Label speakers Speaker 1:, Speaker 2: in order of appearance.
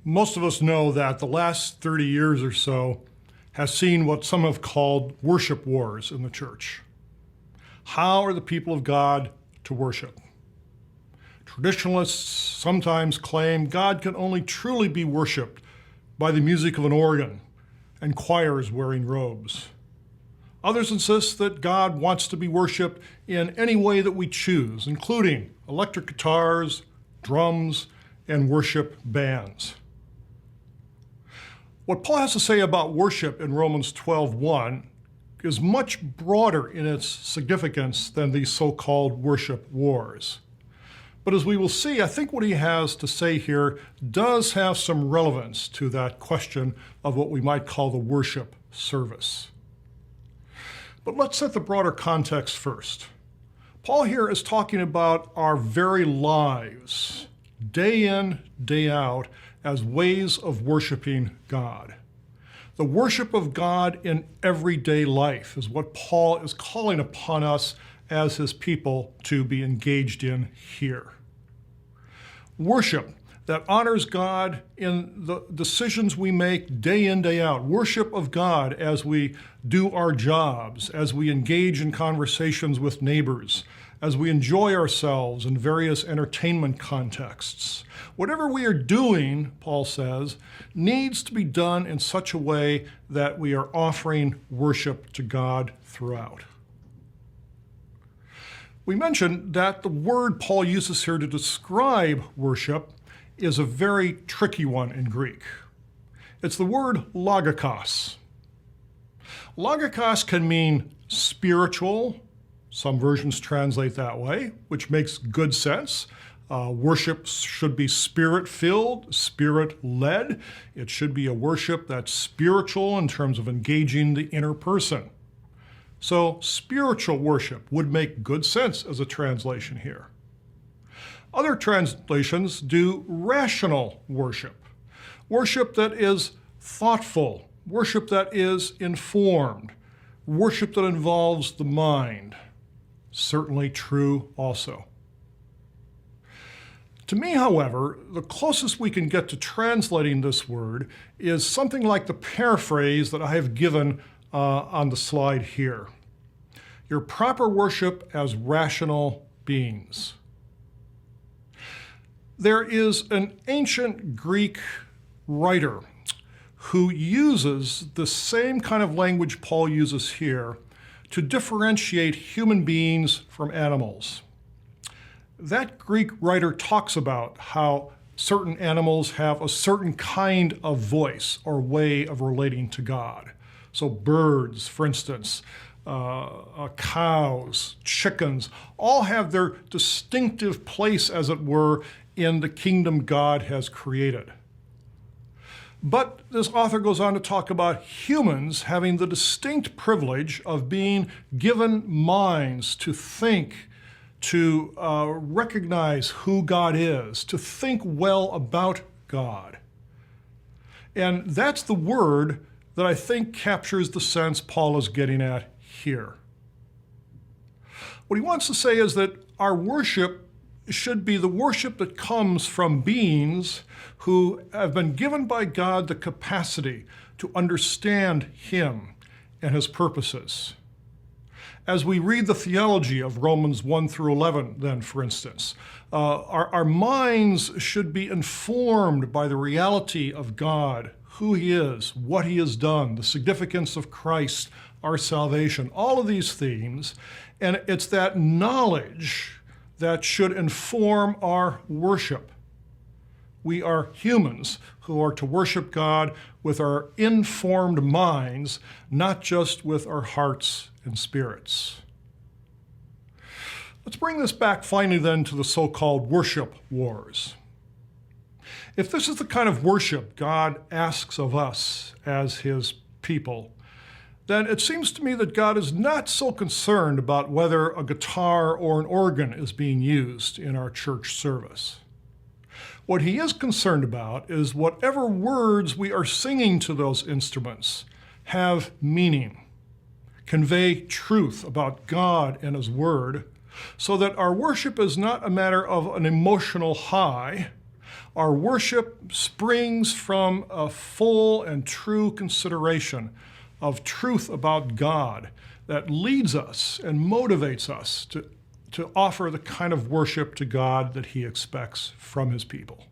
Speaker 1: Most of us know that the last 30 years or so has seen what some have called worship wars in the church. How are the people of God to worship? Traditionalists sometimes claim God can only truly be worshiped by the music of an organ and choirs wearing robes. Others insist that God wants to be worshiped in any way that we choose, including electric guitars, drums, and worship bands. What Paul has to say about worship in Romans 12:1 is much broader in its significance than these so-called worship wars. But as we will see, I think what he has to say here does have some relevance to that question of what we might call the worship service. But let's set the broader context first. Paul here is talking about our very lives, day in, day out, as ways of worshiping God. The worship of God in everyday life is what Paul is calling upon us as his people to be engaged in here. Worship that honors God in the decisions we make day in, day out. Worship of God as we do our jobs, as we engage in conversations with neighbors, as we enjoy ourselves in various entertainment contexts. Whatever we are doing, Paul says, needs to be done in such a way that we are offering worship to God throughout. We mentioned that the word Paul uses here to describe worship is a very tricky one in Greek. It's the word logikos. Logikos can mean spiritual. Some versions translate that way, which makes good sense. Worship should be spirit-filled, spirit-led. It should be a worship that's spiritual in terms of engaging the inner person. So spiritual worship would make good sense as a translation here. Other translations do rational worship, worship that is thoughtful, worship that is informed, worship that involves the mind. Certainly true also. To me, however, the closest we can get to translating this word is something like the paraphrase that I have given on the slide here. Your proper worship as rational beings. There is an ancient Greek writer who uses the same kind of language Paul uses here to differentiate human beings from animals. That Greek writer talks about how certain animals have a certain kind of voice or way of relating to God. So birds, for instance, cows, chickens, all have their distinctive place, as it were, in the kingdom God has created. But this author goes on to talk about humans having the distinct privilege of being given minds to think, to recognize who God is, to think well about God. And that's the word that I think captures the sense Paul is getting at here. What he wants to say is that our worship should be the worship that comes from beings who have been given by God the capacity to understand him and his purposes. As we read the theology of Romans 1 through 11, then, for instance, our minds should be informed by the reality of God, who he is, what he has done, the significance of Christ, our salvation, all of these themes. And it's that knowledge that should inform our worship. We are humans who are to worship God with our informed minds, not just with our hearts and spirits. Let's bring this back finally then to the so-called worship wars. If this is the kind of worship God asks of us as his people, then it seems to me that God is not so concerned about whether a guitar or an organ is being used in our church service. What he is concerned about is whatever words we are singing to those instruments have meaning, convey truth about God and his word, so that our worship is not a matter of an emotional high, Our worship springs from a full and true consideration of truth about God that leads us and motivates us to offer the kind of worship to God that he expects from his people.